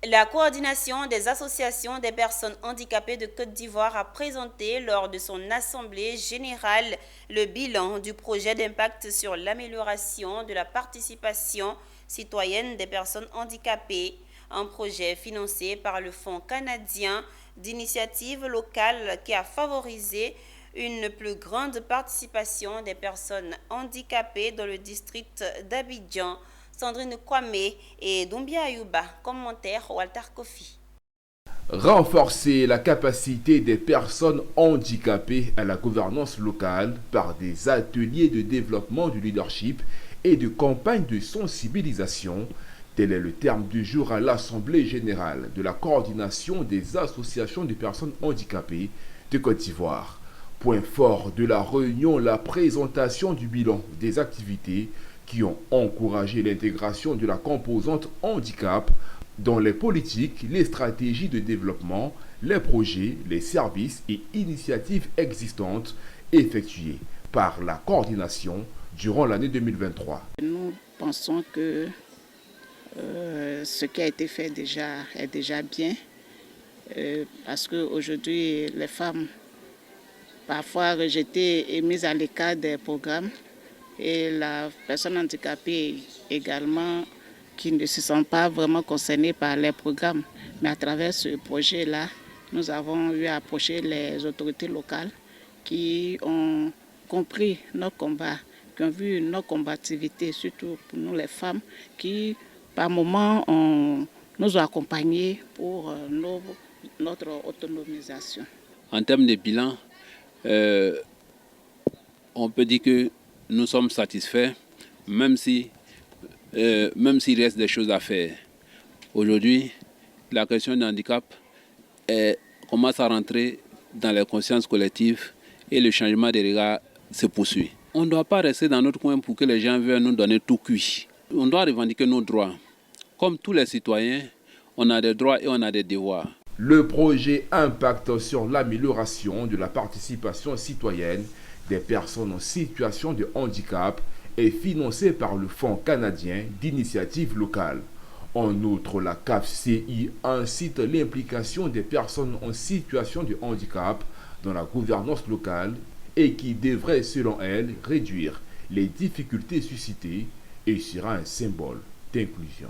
La coordination des associations des personnes handicapées de Côte d'Ivoire a présenté lors de son assemblée générale le bilan du projet d'impact sur l'amélioration de la participation citoyenne des personnes handicapées, un projet financé par le Fonds canadien d'initiative locale qui a favorisé une plus grande participation des personnes handicapées dans le district d'Abidjan. Sandrine Kwame et Doumbia Ayouba. Commentaire Walter Kofi. Renforcer la capacité des personnes handicapées à la gouvernance locale par des ateliers de développement du leadership et de campagnes de sensibilisation, tel est le terme du jour à l'Assemblée générale de la coordination des associations de personnes handicapées de Côte d'Ivoire. Point fort de la réunion, la présentation du bilan des activités qui ont encouragé l'intégration de la composante handicap dans les politiques, les stratégies de développement, les projets, les services et initiatives existantes effectuées par la coordination durant l'année 2023. Nous pensons que ce qui a été fait est déjà bien parce qu'aujourd'hui, les femmes, parfois rejetées et mises à l'écart des programmes, et la personne handicapée également qui ne se sent pas vraiment concernée par les programmes. Mais à travers ce projet-là, nous avons eu à approcher les autorités locales qui ont compris nos combats, qui ont vu nos combativité, surtout pour nous les femmes, qui par moments nous ont accompagnés pour notre autonomisation. En termes de bilan, on peut dire que nous sommes satisfaits, même s'il reste des choses à faire. Aujourd'hui, la question du handicap commence à rentrer dans les consciences collectives et le changement des regards se poursuit. On ne doit pas rester dans notre coin pour que les gens viennent nous donner tout cuit. On doit revendiquer nos droits. Comme tous les citoyens, on a des droits et on a des devoirs. Le projet impacte sur l'amélioration de la participation citoyenne des personnes en situation de handicap est financé par le Fonds canadien d'initiative locale. En outre, la CAFCI incite l'implication des personnes en situation de handicap dans la gouvernance locale et qui devrait, selon elle, réduire les difficultés suscitées et sera un symbole d'inclusion.